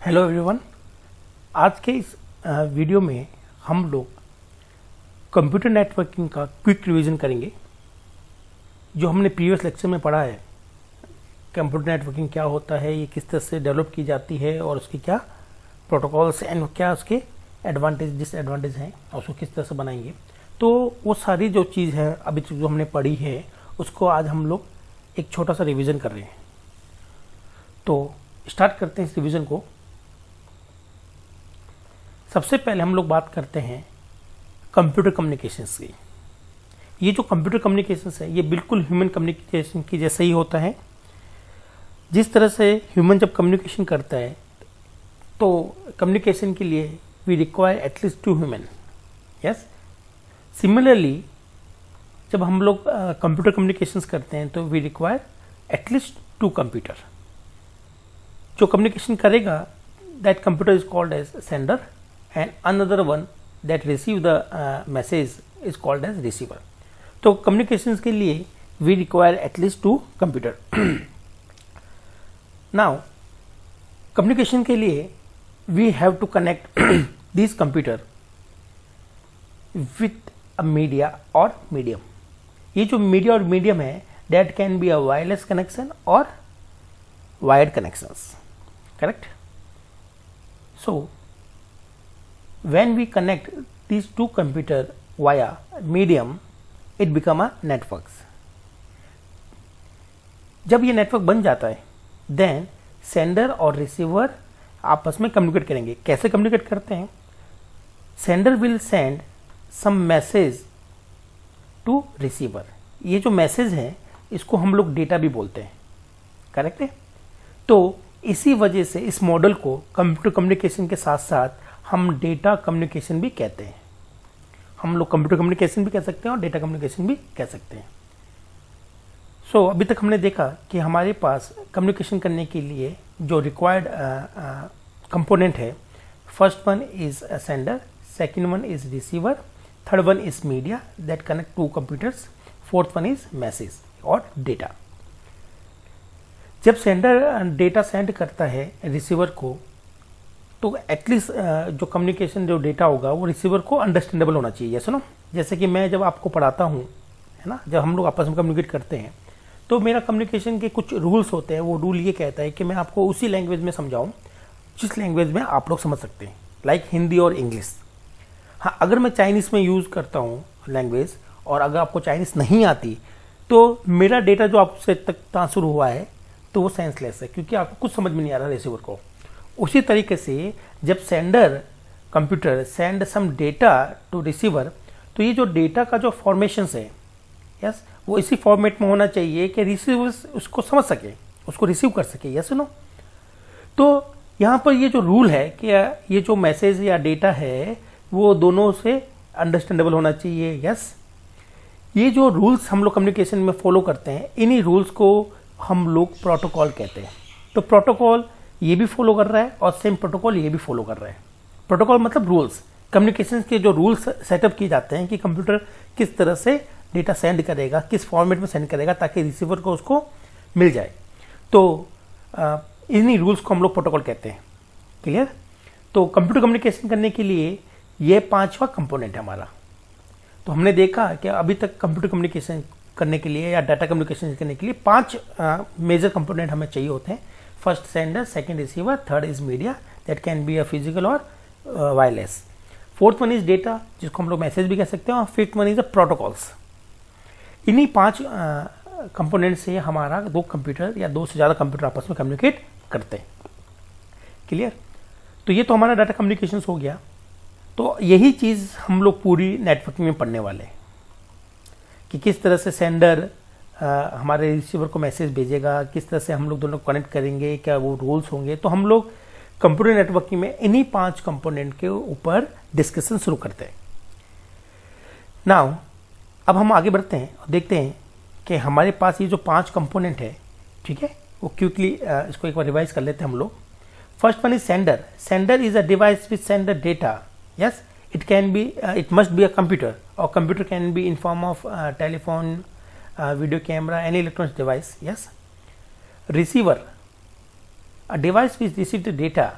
Hello everyone. आज के इस वीडियो में हम लोग कंप्यूटर नेटवर्किंग का क्विक रिवीजन करेंगे। जो हमने प्रीवियस लेक्चर में पढ़ा है, कंप्यूटर नेटवर्किंग क्या होता है, ये किस तरह से डेवलप की जाती है और उसकी क्या प्रोटोकॉल्स एंड क्या उसके एडवांटेज डिसएडवांटेज हैं और उसको किस तरह से बनाएंगे। तो वो सारी जो चीज़ है अभी जो हमने पढ़ी है उसको आज हम लोग एक छोटा सा रिवीजन कर रहे हैं। तो स्टार्ट करते हैं इस रिवीजन को। सबसे पहले हम लोग बात करते हैं कंप्यूटर कम्युनिकेशंस की। ये जो कंप्यूटर कम्युनिकेशंस है ये बिल्कुल ह्यूमन कम्युनिकेशन की जैसा ही होता है। जिस तरह से ह्यूमन जब कम्युनिकेशन करता है तो कम्युनिकेशन के लिए we require at least 2 human. Yes, similarly जब हम लोग कंप्यूटर कम्युनिकेशंस करते हैं तो वी रिक्वायर एटलीस्ट 2 कंप्यूटर। जो कम्युनिकेशन करेगा that computer is called as sender and another one that receive the message is called as receiver. तो communications के लिए we require at least 2 computer. Now communication के लिए we have to connect this computer with a media or medium. ये जो media और medium है that can be a wireless connection or wired connections. Correct? So when we connect these 2 computer via medium, it become a networks. जब ये network बन जाता है then sender और रिसीवर आपस में कम्युनिकेट करेंगे। कैसे कम्युनिकेट करते हैं? Sender will send some message to receiver. ये जो मैसेज है इसको हम लोग डेटा भी बोलते हैं। करेक्ट है? तो इसी वजह से इस मॉडल को कंप्यूटर कम्युनिकेशन के साथ साथ हम डेटा कम्युनिकेशन भी कहते हैं। हम लोग कंप्यूटर कम्युनिकेशन भी कह सकते हैं और डेटा कम्युनिकेशन भी कह सकते हैं। सो अभी तक हमने देखा कि हमारे पास कम्युनिकेशन करने के लिए जो रिक्वायर्ड कंपोनेंट है, first one is sender, second one is receiver, third one is media that connect 2 computers, fourth one is message और डेटा। जब सेंडर डेटा सेंड करता है रिसीवर को तो एटलीस्ट जो कम्युनिकेशन जो डेटा होगा वो रिसीवर को अंडरस्टैंडेबल होना चाहिए। सुनो, जैसे कि मैं जब आपको पढ़ाता हूँ, है ना, जब हम लोग आपस में कम्युनिकेट करते हैं तो मेरा कम्युनिकेशन के कुछ रूल्स होते हैं। वो रूल ये कहता है कि मैं आपको उसी लैंग्वेज में समझाऊं जिस लैंग्वेज में आप लोग समझ सकते हैं, लाइक हिंदी और इंग्लिश। हाँ, अगर मैं चाइनीज़ में यूज़ करता हूँ लैंग्वेज और अगर आपको चाइनीज़ नहीं आती तो मेरा डेटा जो आपसे तक ट्रांसफर हुआ है तो वो सेंसलेस है, क्योंकि आपको कुछ समझ में नहीं आ रहा रिसीवर को। उसी तरीके से जब sender computer send some data to receiver तो ये जो डेटा का जो फॉर्मेशन है, यस, वो इसी फॉर्मेट में होना चाहिए कि रिसीवर उसको समझ सके, उसको रिसीव कर सके। यस नो, तो यहाँ पर ये जो रूल है कि ये जो मैसेज या डेटा है वो दोनों से अंडरस्टैंडेबल होना चाहिए। यस, ये जो रूल्स हम लोग कम्युनिकेशन में फॉलो करते हैं इन्हीं रूल्स को हम लोग प्रोटोकॉल कहते हैं। तो प्रोटोकॉल ये भी फॉलो कर रहा है और सेम प्रोटोकॉल ये भी फॉलो कर रहा है। प्रोटोकॉल मतलब रूल्स, कम्युनिकेशन के जो रूल्स सेटअप किए जाते हैं कि कंप्यूटर किस तरह से डेटा सेंड करेगा, किस फॉर्मेट में सेंड करेगा ताकि रिसीवर को उसको मिल जाए। तो इन्हीं रूल्स को हम लोग प्रोटोकॉल कहते हैं। क्लियर? तो कंप्यूटर कम्युनिकेशन करने के लिए ये 5वां कंपोनेंट है हमारा। तो हमने देखा कि अभी तक कंप्यूटर कम्युनिकेशन करने के लिए या डाटा कम्युनिकेशन करने के लिए 5 मेजर कंपोनेंट हमें चाहिए होते हैं। First sender, second receiver, third is media that can be a physical और wireless, fourth one is data जिसको हम लोग मैसेज भी कह सकते हैं और fifth one is a protocols. इन्हीं 5 कंपोनेंट से हमारा 2 कंप्यूटर या 2 से ज़्यादा कंप्यूटर आपस में कम्युनिकेट करते हैं। क्लियर? तो ये तो हमारा डाटा कम्युनिकेशन हो गया। तो यही चीज़ हम लोग पूरी नेटवर्किंग में पढ़ने वाले हैं कि किस तरह से सेंडर हमारे रिसीवर को मैसेज भेजेगा, किस तरह से हम लोग दोनों कनेक्ट करेंगे, क्या वो रूल्स होंगे। तो हम लोग कंप्यूटर नेटवर्किंग में इन्हीं 5 कंपोनेंट के ऊपर डिस्कशन शुरू करते हैं। नाउ अब हम आगे बढ़ते हैं और देखते हैं कि हमारे पास ये जो 5 कंपोनेंट है, ठीक है, वो क्विकली इसको एक बार रिवाइज कर लेते हैं हम लोग। First one is sender. Sender is a device which send the data. Yes, it must be a computer, or computer can be in form of telephone, video camera, any electronic device. Yes. Receiver, a device which receives the data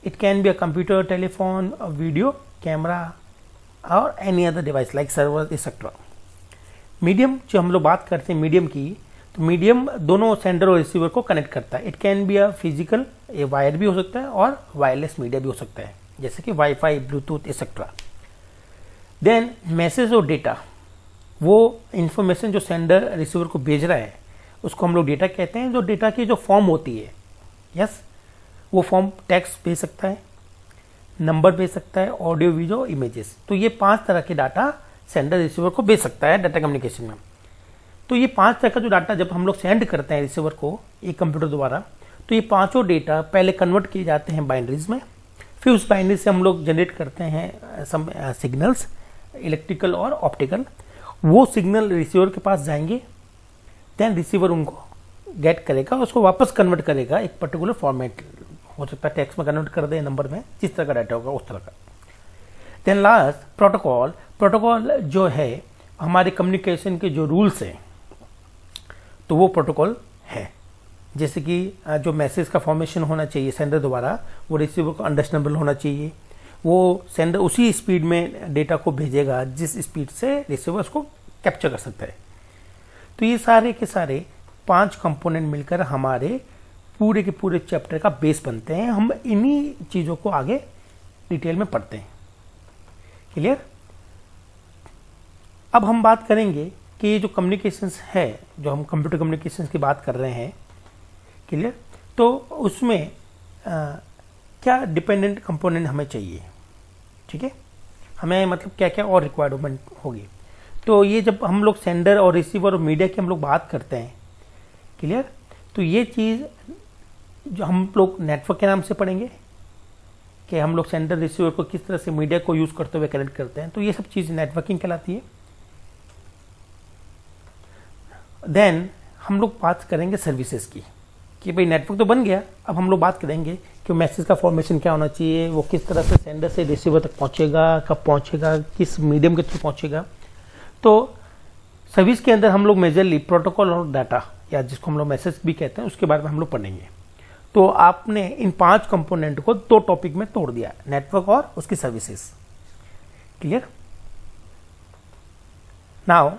it can be a computer, telephone, video camera और any other device like server etcetera. Medium जो हम लोग बात करते हैं medium की, तो medium दोनों सेंडर और रिसीवर को कनेक्ट करता है। It can be a physical, ये वायर भी हो सकता है और वायरलेस मीडिया भी हो सकता है, जैसे कि WiFi, Bluetooth etcetera. Then message और डेटा, वो इंफॉर्मेशन जो सेंडर रिसीवर को भेज रहा है उसको हम लोग डेटा कहते हैं। जो डेटा की जो फॉर्म होती है, यस, वो फॉर्म टेक्स्ट भेज सकता है, नंबर भेज सकता है, ऑडियो, वीडियो, इमेजेस। तो ये 5 तरह के डाटा सेंडर रिसीवर को भेज सकता है डाटा कम्युनिकेशन में। तो ये 5 तरह का जो डाटा जब हम लोग सेंड करते हैं रिसीवर को एक कंप्यूटर द्वारा, तो ये पांचों डेटा पहले कन्वर्ट किए जाते हैं बाइनरीज में, फिर उस बाइनरी से हम लोग जनरेट करते हैं सम सिग्नल्स, इलेक्ट्रिकल और ऑप्टिकल। वो सिग्नल रिसीवर के पास जाएंगे, देन रिसीवर उनको गेट करेगा, उसको वापस कन्वर्ट करेगा एक पर्टिकुलर फॉर्मेट, हो सकता है टेक्स्ट में कन्वर्ट कर दे, नंबर में, जिस तरह का डाटा होगा उस तरह का। Then last protocol. प्रोटोकॉल जो है हमारे कम्युनिकेशन के जो रूल्स हैं, तो वो प्रोटोकॉल है। जैसे कि जो मैसेज का फॉर्मेशन होना चाहिए सेंडर द्वारा, वो रिसीवर को अंडरस्टैंडेबल होना चाहिए। वो सेंडर उसी स्पीड में डेटा को भेजेगा जिस स्पीड से रिसीवर उसको कैप्चर कर सकता है। तो ये सारे के सारे 5 कंपोनेंट मिलकर हमारे पूरे के पूरे चैप्टर का बेस बनते हैं। हम इन्हीं चीज़ों को आगे डिटेल में पढ़ते हैं। क्लियर? अब हम बात करेंगे कि ये जो कम्युनिकेशंस है, जो हम कंप्यूटर कम्युनिकेशंस की बात कर रहे हैं, क्लियर, तो उसमें क्या डिपेंडेंट कंपोनेंट हमें चाहिए, ठीक है, हमें मतलब क्या क्या और रिक्वायरमेंट होगी। तो ये जब हम लोग सेंडर और रिसीवर और मीडिया की हम लोग बात करते हैं, क्लियर, तो ये चीज़ जो हम लोग नेटवर्क के नाम से पढ़ेंगे कि हम लोग सेंडर रिसीवर को किस तरह से मीडिया को यूज़ करते हुए कनेक्ट करते हैं, तो ये सब चीज़ नेटवर्किंग कहलाती है। देन हम लोग बात करेंगे सर्विसेज की कि भाई नेटवर्क तो बन गया, अब हम लोग बात करेंगे कि मैसेज का फॉर्मेशन क्या होना चाहिए, वो किस तरह से सेंडर से रिसीवर तक पहुंचेगा, कब पहुंचेगा, किस मीडियम के थ्रू पहुंचेगा। तो सर्विस के अंदर हम लोग मेजरली प्रोटोकॉल और डाटा, या जिसको हम लोग मैसेज भी कहते हैं, उसके बारे में हम लोग पढ़ेंगे। तो आपने इन 5 कंपोनेंट को 2 टॉपिक में तोड़ दिया, नेटवर्क और उसकी सर्विसेज। क्लियर? नाउ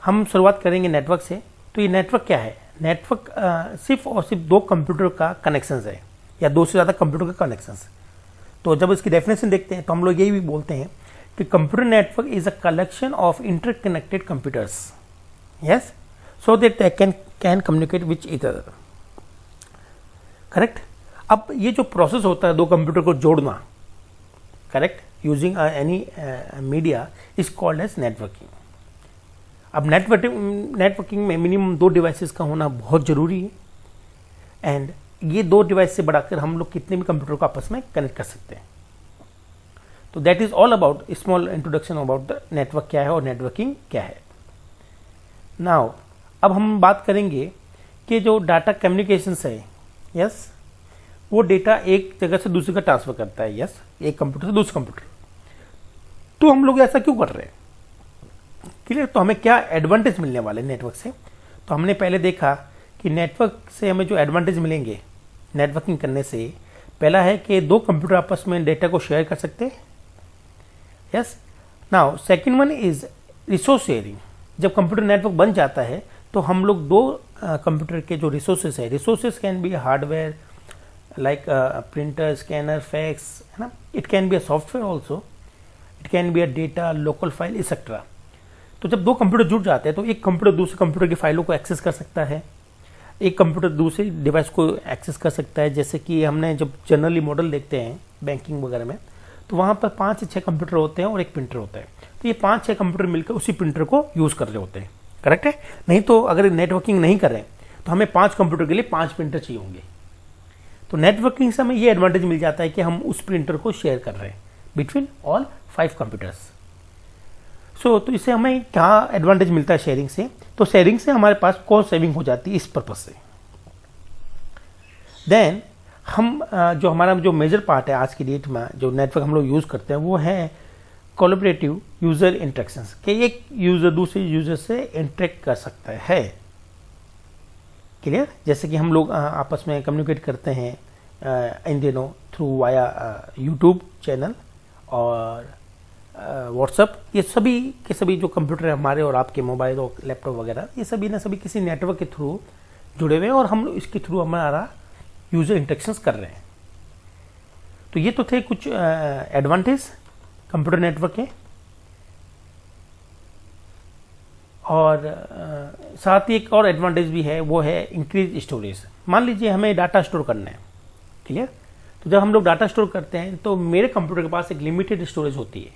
हम शुरुआत करेंगे नेटवर्क से। तो ये नेटवर्क क्या है? नेटवर्क सिर्फ और सिर्फ 2 कंप्यूटर का कनेक्शन है, या 2 से ज़्यादा कंप्यूटर का कनेक्शन। तो जब इसकी डेफिनेशन देखते हैं तो हम लोग यही भी बोलते हैं कि computer network is a collection of interconnected computers, yes, so that they can communicate which each other. Correct? अब ये जो प्रोसेस होता है 2 कंप्यूटर को जोड़ना, correct, using any media, is called as networking. अब नेटवर्किंग में मिनिमम 2 डिवाइसेस का होना बहुत जरूरी है, एंड ये 2 डिवाइस से बढ़ाकर हम लोग कितने भी कंप्यूटर को आपस में कनेक्ट कर सकते हैं। तो that is all about small introduction about the network क्या है और नेटवर्किंग क्या है। नाउ अब हम बात करेंगे कि जो डाटा कम्युनिकेशंस है, यस, वो डेटा एक जगह से दूसरी का ट्रांसफर करता है, यस, एक कंप्यूटर से दूसरे कंप्यूटर। तो हम लोग ऐसा क्यों कर रहे हैं? क्लियर? तो हमें क्या एडवांटेज मिलने वाले नेटवर्क से? तो हमने पहले देखा कि नेटवर्क से हमें जो एडवांटेज मिलेंगे नेटवर्किंग करने से, पहला है कि 2 कंप्यूटर आपस में डेटा को शेयर कर सकते हैं, yes. Now second one is resource sharing. जब कंप्यूटर नेटवर्क बन जाता है तो हम लोग 2 कंप्यूटर के जो रिसोर्सेज है, resources can be hardware like printer, scanner, fax, है ना, it can be a software also, it can be a data, local file etcetera. तो जब 2 कंप्यूटर जुड़ जाते हैं तो एक कंप्यूटर दूसरे कंप्यूटर की फाइलों को एक्सेस कर सकता है, एक कंप्यूटर दूसरे डिवाइस को एक्सेस कर सकता है। जैसे कि हमने जब जनरली मॉडल देखते हैं बैंकिंग वगैरह में, तो वहाँ पर 5 से 6 कंप्यूटर होते हैं और एक प्रिंटर होता है। तो ये 5-6 कंप्यूटर मिलकर उसी प्रिंटर को यूज़ कर रहे होते हैं, करेक्ट है? नहीं तो अगर नेटवर्किंग नहीं करें तो हमें 5 कंप्यूटर के लिए 5 प्रिंटर चाहिए होंगे। तो नेटवर्किंग से हमें ये एडवांटेज मिल जाता है कि हम उस प्रिंटर को शेयर कर रहे हैं बिटवीन ऑल 5 कंप्यूटर्स। तो इससे हमें क्या एडवांटेज मिलता है शेयरिंग से? तो शेयरिंग से हमारे पास कॉस्ट सेविंग हो जाती है इस पर्पज से। देन हम जो हमारा जो मेजर पार्ट है आज की डेट में जो नेटवर्क हम लोग यूज़ करते हैं वो है कोलैबोरेटिव यूज़र इंटरेक्शंस, कि एक यूज़र दूसरे यूज़र से इंटरेक्ट कर सकता है। क्लियर? जैसे कि हम लोग आपस में कम्युनिकेट करते हैं इन दिनों थ्रू वाया यूट्यूब चैनल और व्हाट्सअप, ये सभी के सभी जो कंप्यूटर हमारे और आपके मोबाइल और लैपटॉप वगैरह, ये सभी ना सभी किसी नेटवर्क के थ्रू जुड़े हुए हैं और हम इसके थ्रू हमारा यूजर इंटरेक्शंस कर रहे हैं। तो ये तो थे कुछ एडवांटेज कंप्यूटर नेटवर्क के। और साथ ही एक और एडवांटेज भी है, वो है इंक्रीज स्टोरेज। मान लीजिए हमें डाटा स्टोर करना है, क्लियर। तो जब हम लोग डाटा स्टोर करते हैं तो मेरे कंप्यूटर के पास एक लिमिटेड स्टोरेज होती है,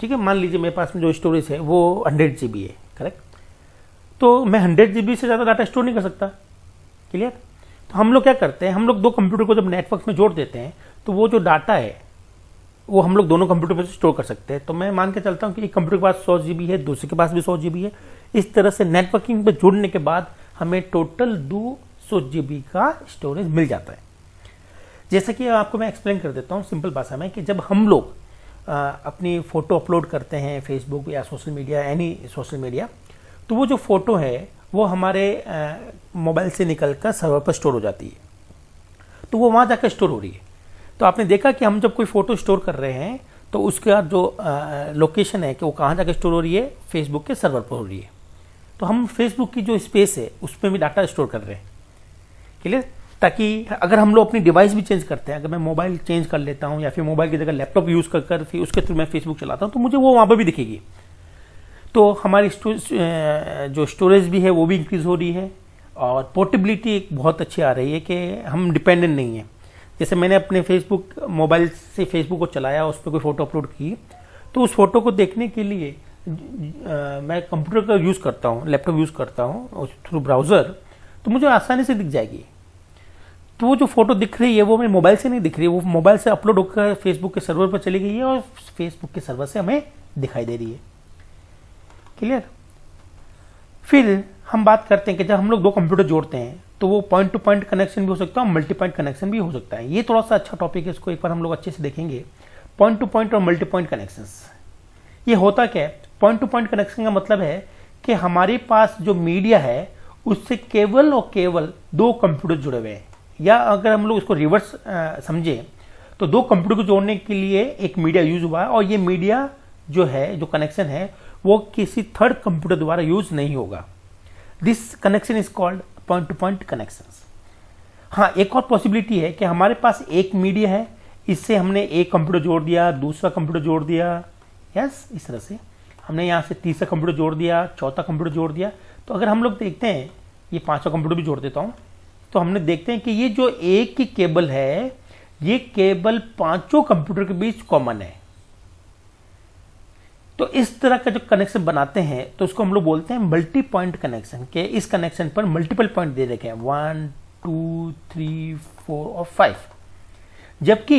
ठीक है। मान लीजिए मेरे पास में जो स्टोरेज है वो 100 GB है, करेक्ट। तो मैं 100 GB से ज़्यादा डाटा स्टोर नहीं कर सकता, क्लियर। तो हम लोग क्या करते हैं, हम लोग दो कंप्यूटर को जब नेटवर्क में जोड़ देते हैं तो वो जो डाटा है वो हम लोग दोनों कंप्यूटर पर स्टोर कर सकते हैं। तो मैं मान के चलता हूँ कि एक कंप्यूटर के पास 100 GB है, दूसरे के पास भी 100 GB है। इस तरह से नेटवर्किंग पर जुड़ने के बाद हमें टोटल 200 GB का स्टोरेज मिल जाता है। जैसे कि आपको मैं एक्सप्लेन कर देता हूँ सिंपल भाषा में, कि जब हम लोग अपनी फ़ोटो अपलोड करते हैं फेसबुक या social media, any social media, तो वो जो फ़ोटो है वो हमारे मोबाइल से निकल कर सर्वर पर स्टोर हो जाती है, तो वो वहाँ जाकर स्टोर हो रही है। तो आपने देखा कि हम जब कोई फ़ोटो स्टोर कर रहे हैं तो उसका जो लोकेशन है कि वो कहाँ जाकर स्टोर हो रही है, फेसबुक के सर्वर पर हो रही है। तो हम फेसबुक की जो स्पेस है उसमें भी डाटा स्टोर कर रहे हैं, क्लियर। ताकि अगर हम लोग अपनी डिवाइस भी चेंज करते हैं, अगर मैं मोबाइल चेंज कर लेता हूँ या फिर मोबाइल की जगह लैपटॉप यूज़ कर फिर उसके थ्रू मैं फेसबुक चलाता हूँ, तो मुझे वो वहाँ पर भी दिखेगी। तो हमारी जो स्टोरेज भी है वो भी इंक्रीज़ हो रही है और पोर्टेबिलिटी एक बहुत अच्छी आ रही है कि हम डिपेंडेंट नहीं है। जैसे मैंने अपने फेसबुक मोबाइल से फेसबुक को चलाया, उस पर कोई फ़ोटो अपलोड की, तो उस फोटो को देखने के लिए मैं कंप्यूटर का यूज़ करता हूँ, लैपटॉप यूज़ करता हूँ थ्रू ब्राउज़र, तो मुझे आसानी से दिख जाएगी। तो वो जो फोटो दिख रही है वो मेरे मोबाइल से नहीं दिख रही है, वो मोबाइल से अपलोड होकर फेसबुक के सर्वर पर चली गई है और फेसबुक के सर्वर से हमें दिखाई दे रही है, क्लियर। फिर हम बात करते हैं कि जब हम लोग दो कंप्यूटर जोड़ते हैं तो वो पॉइंट टू पॉइंट कनेक्शन भी हो सकता है और मल्टी पॉइंट कनेक्शन भी हो सकता है। ये थोड़ा सा अच्छा टॉपिक है, इसको एक बार हम लोग अच्छे से देखेंगे। पॉइंट टू पॉइंट और मल्टी पॉइंट कनेक्शंस, ये होता क्या है। पॉइंट टू पॉइंट कनेक्शन का मतलब है कि हमारे पास जो मीडिया है उससे केवल और केवल दो कंप्यूटर जुड़े हुए हैं, या अगर हम लोग इसको रिवर्स समझें तो दो कंप्यूटर को जोड़ने के लिए एक मीडिया यूज हुआ है और ये मीडिया जो है, जो कनेक्शन है, वो किसी थर्ड कंप्यूटर द्वारा यूज नहीं होगा। This connection is called point two point connections. हाँ, एक और पॉसिबिलिटी है कि हमारे पास एक मीडिया है, इससे हमने एक कंप्यूटर जोड़ दिया, दूसरा कंप्यूटर जोड़ दिया, यस, इस तरह से हमने यहाँ से तीसरा कंप्यूटर जोड़ दिया, चौथा कंप्यूटर जोड़ दिया। तो अगर हम लोग देखते हैं, ये पांचवा कंप्यूटर भी जोड़ देता हूँ, तो हमने देखते हैं कि ये जो एक ही केबल है, ये केबल पांचों कंप्यूटर के बीच कॉमन है। तो इस तरह का जो कनेक्शन बनाते हैं तो उसको हम लोग बोलते हैं मल्टी पॉइंट कनेक्शन, के इस कनेक्शन पर मल्टीपल पॉइंट दे रखे हैं, 1 2 3 4 और 5। जबकि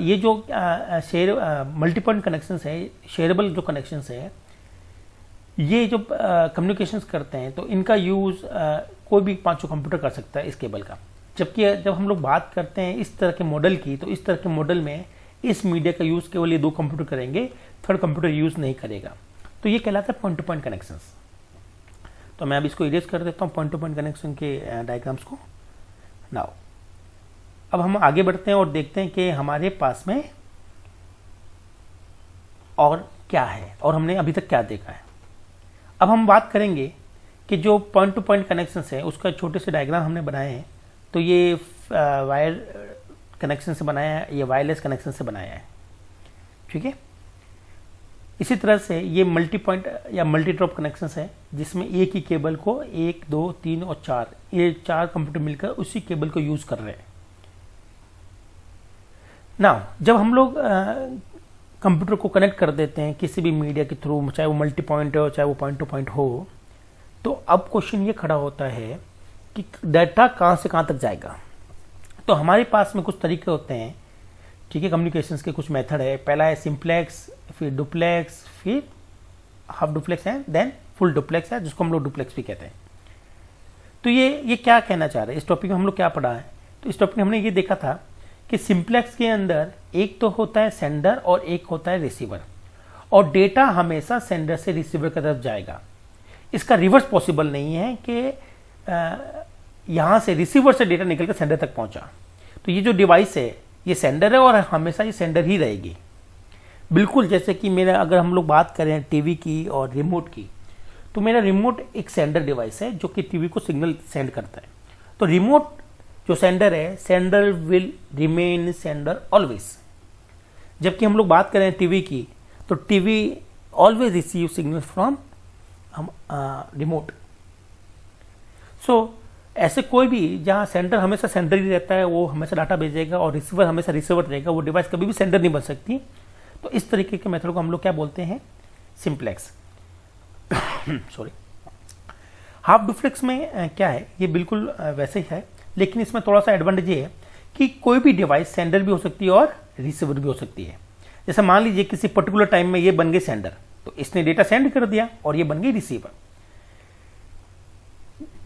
ये जो मल्टी पॉइंट कनेक्शंस है, शेयरेबल जो कनेक्शंस है, ये जो कम्युनिकेशंस करते हैं तो इनका यूज कोई भी पांचों कंप्यूटर कर सकता है इस केबल का। जबकि जब हम लोग बात करते हैं इस तरह के मॉडल की, तो इस तरह के मॉडल में इस मीडिया का यूज केवल ये दो कंप्यूटर करेंगे, थर्ड कंप्यूटर यूज नहीं करेगा। तो ये कहलाता है पॉइंट टू पॉइंट कनेक्शंस। तो मैं अब इसको इरेज कर देता हूँ पॉइंट टू पॉइंट कनेक्शन के डायग्राम्स को। नाउ अब हम आगे बढ़ते हैं और देखते हैं कि हमारे पास में और क्या है और हमने अभी तक क्या देखा है। अब हम बात करेंगे कि जो पॉइंट टू पॉइंट कनेक्शन है उसका छोटे से डायग्राम हमने बनाए हैं। तो ये वायर कनेक्शन से बनाया है, ये वायरलेस कनेक्शन से बनाया है, ठीक है। इसी तरह से ये मल्टी पॉइंट या मल्टी ड्रॉप कनेक्शन है, जिसमें एक ही केबल को 1 2 3 और 4, ये 4 कंप्यूटर मिलकर उसी केबल को यूज कर रहे हैं। नाउ जब हम लोग कंप्यूटर को कनेक्ट कर देते हैं किसी भी मीडिया के थ्रू, चाहे वो मल्टी पॉइंट हो चाहे वो पॉइंट टू पॉइंट हो, तो अब क्वेश्चन ये खड़ा होता है कि डाटा कहाँ से कहाँ तक जाएगा। तो हमारे पास में कुछ तरीके होते हैं, ठीक है, कम्युनिकेशंस के कुछ मेथड है। पहला है सिंप्लेक्स, फिर डुप्लेक्स, फिर हाफ डुप्लेक्स है, देन फुल डुप्लेक्स है, जिसको हम लोग डुप्लेक्स भी कहते हैं। तो ये क्या कहना चाह रहे हैं, इस टॉपिक में हम लोग क्या पढ़ा है। तो इस टॉपिक में हमने ये देखा था कि सिंप्लेक्स के अंदर एक तो होता है सेंडर और एक होता है रिसीवर, और डेटा हमेशा सेंडर से रिसीवर की तरफ जाएगा। इसका रिवर्स पॉसिबल नहीं है कि यहां से रिसीवर से डेटा निकलकर सेंडर तक पहुंचा। तो ये जो डिवाइस है ये सेंडर है और हमेशा ये सेंडर ही रहेगी। बिल्कुल जैसे कि मेरा, अगर हम लोग बात करें टीवी की और रिमोट की, तो मेरा रिमोट एक सेंडर डिवाइस है जो कि टीवी को सिग्नल सेंड करता है। तो रिमोट जो सेंडर है, sender will remain sender always. जबकि हम लोग बात करें टीवी की, तो TV always receive signal from remote. So ऐसे कोई भी जहां सेंडर हमेशा सेंडर ही रहता है, वो हमेशा डाटा भेजेगा और रिसीवर हमेशा रिसीवर रहेगा, वो डिवाइस कभी भी सेंडर नहीं बन सकती। तो इस तरीके के मेथड को हम लोग क्या बोलते हैं, सिंप्लेक्स। सॉरी। हाफ डुप्लेक्स में क्या है, ये बिल्कुल वैसे ही है, लेकिन इसमें थोड़ा सा एडवांटेज ये है कि कोई भी डिवाइस सेंडर भी हो सकती है और रिसीवर भी हो सकती है। जैसे मान लीजिए किसी पर्टिकुलर टाइम में ये बन गई सेंडर, तो इसने डेटा सेंड कर दिया और ये बन गई रिसीवर।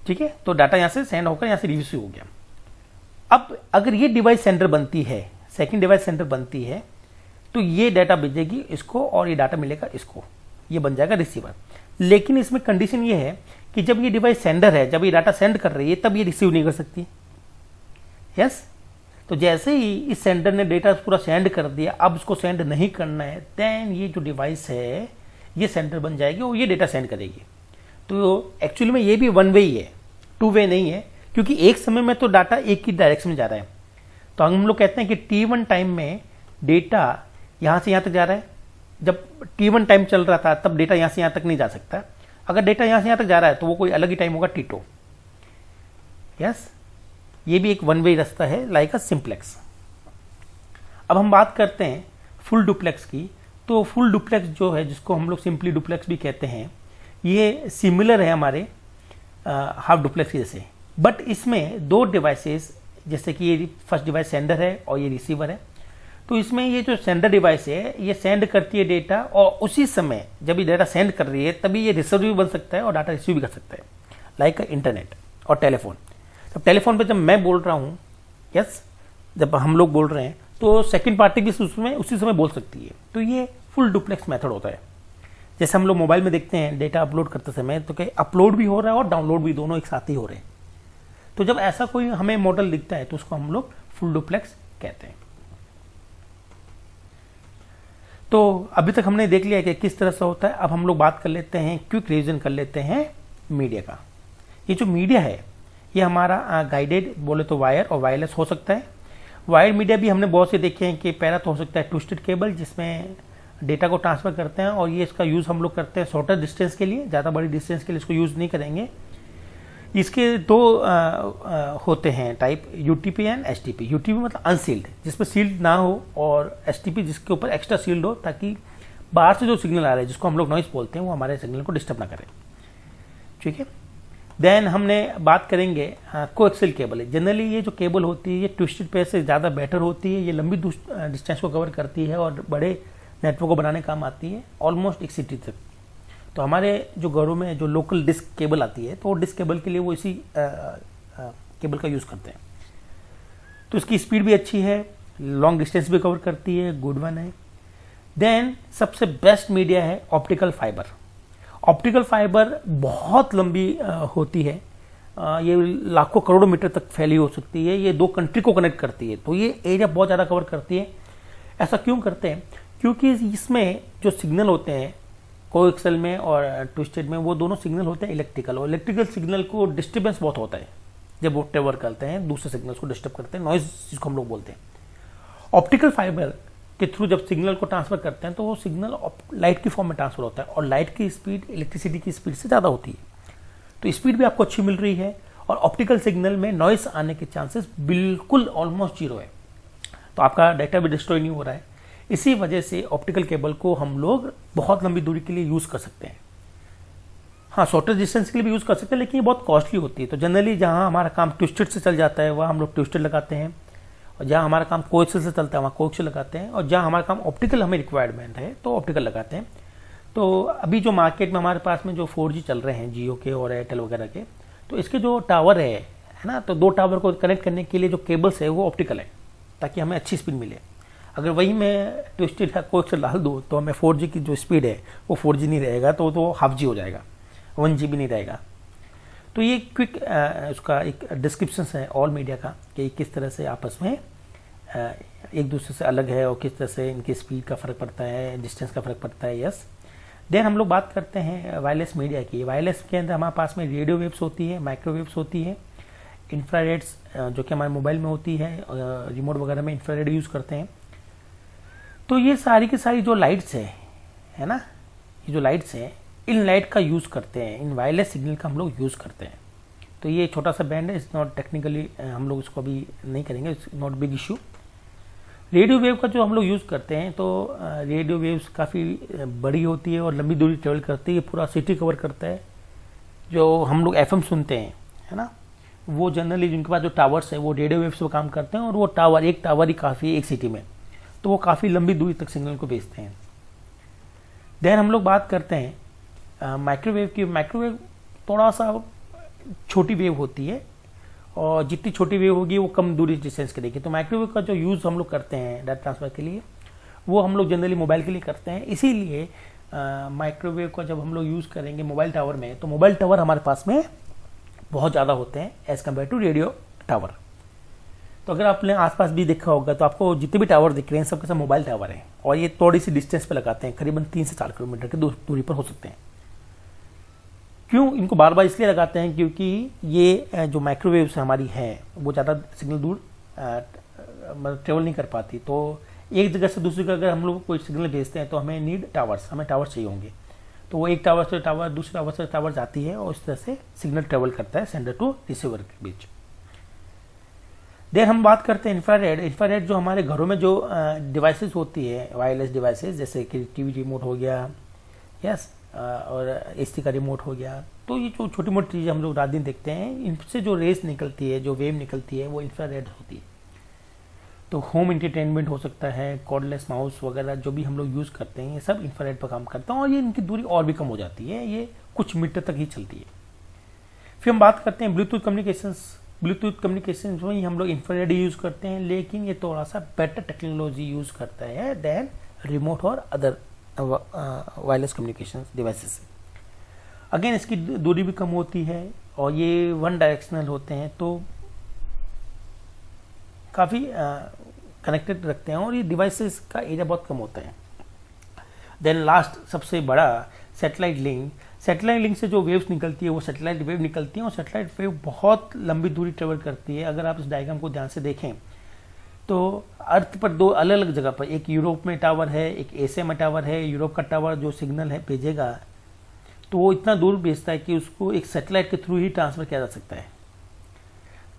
ठीक है, तो डाटा यहां से सेंड होकर यहां से रिसीव हो गया। अब अगर ये डिवाइस सेंडर बनती है, सेकंड डिवाइस सेंडर बनती है, तो ये डाटा भेजेगी इसको और ये डाटा मिलेगा इसको, ये बन जाएगा रिसीवर। लेकिन इसमें कंडीशन ये है कि जब ये डिवाइस सेंडर है, जब ये डाटा सेंड कर रही है, तब ये रिसीव नहीं कर सकती। यस, तो जैसे ही इस सेंडर ने डेटा पूरा सेंड कर दिया, अब इसको सेंड नहीं करना है, देन ये जो डिवाइस है ये सेंडर बन जाएगी और ये डेटा सेंड करेगी। तो एक्चुअली में ये भी वन वे ही है, टू वे नहीं है, क्योंकि एक समय में तो डाटा एक ही डायरेक्शन में जा रहा है। तो हम लोग कहते हैं कि T1 टाइम में डेटा यहां से यहां तक जा रहा है। जब T1 टाइम चल रहा था तब डेटा यहां से यहां तक नहीं जा सकता। अगर डेटा यहां से यहां तक जा रहा है तो वो कोई अलग ही टाइम होगा, T2। यस, ये भी एक वन वे रास्ता है, लाइक अ सिंप्लेक्स। अब हम बात करते हैं फुल डुप्लेक्स की। तो फुल डुप्लेक्स जो है, जिसको हम लोग सिंपली डुप्लेक्स भी कहते हैं, ये सिमिलर है हमारे हाफ डुप्लेक्स के जैसे, बट इसमें दो डिवाइसेस, जैसे कि ये फर्स्ट डिवाइस सेंडर है और ये रिसीवर है। तो इसमें ये जो सेंडर डिवाइस है ये सेंड करती है डेटा, और उसी समय जब ये डेटा सेंड कर रही है तभी ये रिसीवर भी बन सकता है और डाटा रिसीव भी कर सकता है, लाइक इंटरनेट और टेलीफोन। तो टेलीफोन पे जब मैं बोल रहा हूँ, यस, जब हम लोग बोल रहे हैं, तो सेकंड पार्टी भी उसमें उसी समय बोल सकती है। तो ये फुल डुप्लेक्स मेथड होता है। जैसे हम लोग मोबाइल में देखते हैं डेटा अपलोड करते समय, तो क्या अपलोड भी हो रहा है और डाउनलोड भी, दोनों एक साथ ही हो रहे हैं। तो जब ऐसा कोई हमें मॉडल दिखता है तो उसको हम लोग फुल डुप्लेक्स कहते हैं। तो अभी तक हमने देख लिया कि किस तरह से होता है। अब हम लोग बात कर लेते हैं, क्विक रिवीजन कर लेते हैं मीडिया का। ये जो मीडिया है ये हमारा गाइडेड बोले तो वायर और वायरलेस हो सकता है। वायर मीडिया भी हमने बहुत से देखे हैं कि पहला तो हो सकता है ट्विस्टेड केबल, जिसमें डेटा को ट्रांसफर करते हैं, और ये इसका यूज हम लोग करते हैं शॉर्टर डिस्टेंस के लिए, ज़्यादा बड़ी डिस्टेंस के लिए इसको यूज नहीं करेंगे। इसके दो होते हैं type, UTP and STP. UTP मतलब अनसील्ड, जिसमें सील्ड ना हो, और एसटीपी जिसके ऊपर एक्स्ट्रा सील्ड हो, ताकि बाहर से जो सिग्नल आ रहा है, जिसको हम लोग नॉइस बोलते हैं, वो हमारे सिग्नल को डिस्टर्ब ना करे। ठीक है, देन हमने बात करेंगे कोएक्सियल केबल है। जनरली ये जो केबल होती है ये ट्विस्टेड पेयर से ज़्यादा बेटर होती है, ये लंबी डिस्टेंस को कवर करती है और बड़े नेटवर्क को बनाने काम आती है, ऑलमोस्ट एक सिटी तक। तो हमारे जो घरों में जो लोकल डिस्क केबल आती है, तो वो डिस्क केबल के लिए वो इसी केबल का यूज़ करते हैं। तो इसकी स्पीड भी अच्छी है, लॉन्ग डिस्टेंस भी कवर करती है, गुड वन है। देन सबसे बेस्ट मीडिया है ऑप्टिकल फाइबर। ऑप्टिकल फाइबर बहुत लंबी होती है, ये लाखों करोड़ों मीटर तक फैली हो सकती है, ये दो कंट्री को कनेक्ट करती है, तो ये एरिया बहुत ज़्यादा कवर करती है। ऐसा क्यों करते हैं? क्योंकि इसमें जो सिग्नल होते हैं कोएक्सियल में और ट्विस्टेड में, वो दोनों सिग्नल होते हैं इलेक्ट्रिकल, और इलेक्ट्रिकल सिग्नल को डिस्टर्बेंस बहुत होता है जब वो ट्रेवल करते हैं, दूसरे सिग्नल्स को डिस्टर्ब करते हैं, नॉइज जिसको हम लोग बोलते हैं। ऑप्टिकल फाइबर के थ्रू जब सिग्नल को ट्रांसफर करते हैं तो वो सिग्नल लाइट की फॉर्म में ट्रांसफर होता है, और लाइट की स्पीड इलेक्ट्रिसिटी की स्पीड से ज़्यादा होती है, तो स्पीड भी आपको अच्छी मिल रही है, और ऑप्टिकल सिग्नल में नॉइस आने के चांसेस बिल्कुल ऑलमोस्ट जीरो है, तो आपका डाटा भी डिस्ट्रॉय नहीं हो रहा है। इसी वजह से ऑप्टिकल केबल को हम लोग बहुत लंबी दूरी के लिए यूज़ कर सकते हैं। हाँ, शॉर्टर डिस्टेंस के लिए भी यूज़ कर सकते हैं, लेकिन ये बहुत कॉस्टली होती है। तो जनरली जहाँ हमारा काम ट्विस्टेड से चल जाता है वहाँ हम लोग ट्विस्टेड लगाते हैं, और जहाँ हमारा काम कोएक्सियल से चलता है वहाँ कोएक्सियल लगाते हैं, और जहाँ हमारा काम ऑप्टिकल हमें रिक्वायरमेंट है तो ऑप्टिकल लगाते हैं। तो अभी जो मार्केट में हमारे पास में जो 4G चल रहे हैं जियो के और एयरटेल वगैरह के, तो इसके जो टावर है ना, तो दो टावर को कनेक्ट करने के लिए जो केबल्स है वो ऑप्टिकल है, ताकि हमें अच्छी स्पीड मिले। अगर वही मैं ट्विस्टेड है कोएक्सियल डाल दूँ तो हमें 4G की जो स्पीड है वो 4G नहीं रहेगा, तो हाफ जी हो जाएगा, 1 GB नहीं रहेगा। तो ये क्विक उसका एक डिस्क्रिप्शन है ऑल मीडिया का कि किस तरह से आपस में एक दूसरे से अलग है और किस तरह से इनकी स्पीड का फ़र्क पड़ता है, डिस्टेंस का फ़र्क पड़ता है। यस। देन हम लोग बात करते हैं वायरलेस मीडिया की। वायरलेस के अंदर हमारे पास में रेडियो वेव्स होती है, माइक्रोवेव्स होती है, इंफ्रारेड्स जो कि हमारे मोबाइल में होती है, रिमोट वगैरह में इंफ्रारेड यूज़ करते हैं। तो ये सारी की सारी जो लाइट्स है ना, ये जो लाइट्स हैं, इन लाइट का यूज़ करते हैं, इन वायरलेस सिग्नल का हम लोग यूज़ करते हैं। तो ये छोटा सा बैंड है, इट्स नॉट टेक्निकली, हम लोग इसको अभी नहीं करेंगे, it's not big issue. Radio wave का जो हम लोग यूज़ करते हैं, तो रेडियो वेव्स काफ़ी बड़ी होती है और लंबी दूरी ट्रेवल करती है, पूरा सिटी कवर करता है। जो हम लोग एफएम सुनते हैं, है ना, वो जनरली जिनके पास जो टावर्स है वो रेडियो वेव्स पर काम करते हैं, और वो टावर, एक टावर ही काफ़ी है एक सिटी में, तो वो काफ़ी लंबी दूरी तक सिग्नल को भेजते हैं। देन हम लोग बात करते हैं माइक्रोवेव की। माइक्रोवेव थोड़ा सा छोटी वेव होती है, और जितनी छोटी वेव होगी वो कम दूरी डिस्टेंस करेगी। तो माइक्रोवेव का जो यूज़ हम लोग करते हैं डाटा ट्रांसफर के लिए, वो हम लोग जनरली मोबाइल के लिए करते हैं। इसीलिए माइक्रोवेव का जब हम लोग यूज़ करेंगे मोबाइल टावर में, तो मोबाइल टावर हमारे पास में बहुत ज़्यादा होते हैं as compare to radio tower. तो अगर आपने आसपास भी देखा होगा तो आपको जितने भी टावर दिख रहे हैं सबके सब मोबाइल टावर हैं, और ये थोड़ी सी डिस्टेंस पे लगाते हैं, करीबन 3 से 4 किलोमीटर की दूरी पर हो सकते हैं। क्यों इनको बार बार इसलिए लगाते हैं, क्योंकि ये जो माइक्रोवेव्स हमारी हैं वो ज़्यादा सिग्नल दूर मतलब ट्रेवल नहीं कर पाती। तो एक जगह से दूसरी जगह अगर हम लोग कोई सिग्नल भेजते हैं तो हमें नीड टावर्स, हमें टावर चाहिए होंगे। तो वो एक टावर से टावर, दूसरे टावर से टावर जाती है, और इस तरह से सिग्नल ट्रेवल करता है सेंडर टू रिसीवर के बीच। देन हम बात करते हैं इंफ्रारेड। इंफ्रारेड जो हमारे घरों में जो डिवाइसेस होती है, वायरलेस डिवाइसेस, जैसे कि टीवी रिमोट हो गया, यस, और एसी का रिमोट हो गया। तो ये जो छोटी मोटी चीज़ें हम लोग रात दिन देखते हैं, इनसे जो रेस निकलती है, जो वेव निकलती है, वो इंफ्रारेड होती है। तो होम एंटरटेनमेंट हो सकता है, कॉर्डलेस माउस वगैरह जो भी हम लोग यूज़ करते हैं, ये सब इंफ्रारेड पर काम करता है, और ये इनकी दूरी और भी कम हो जाती है, ये कुछ मीटर तक ही चलती है। फिर हम बात करते हैं ब्लूटूथ कम्युनिकेशंस। ब्लूटूथ कम्युनिकेशन में ही हम लोग इंफ्रारेड यूज़ करते हैं, लेकिन ये थोड़ा सा बेटर टेक्नोलॉजी यूज़ करता है देन रिमोट और other wireless communication devices. Again इसकी दूरी भी कम होती है, और ये वन डायरेक्शनल होते हैं, तो काफ़ी कनेक्टेड रखते हैं, और ये डिवाइसेस का एरिया बहुत कम होता है। देन लास्ट सबसे बड़ा सैटेलाइट लिंक। सैटेलाइट लिंक से जो वेव्स निकलती है वो सैटेलाइट वेव निकलती है, और सैटेलाइट वेव बहुत लंबी दूरी ट्रेवल करती है। अगर आप इस डायग्राम को ध्यान से देखें तो अर्थ पर दो अलग अलग जगह पर, एक यूरोप में टावर है, एक एशिया में टावर है। यूरोप का टावर जो सिग्नल है भेजेगा तो वो इतना दूर भेजता है कि उसको एक सैटेलाइट के थ्रू ही ट्रांसफर किया जा सकता है।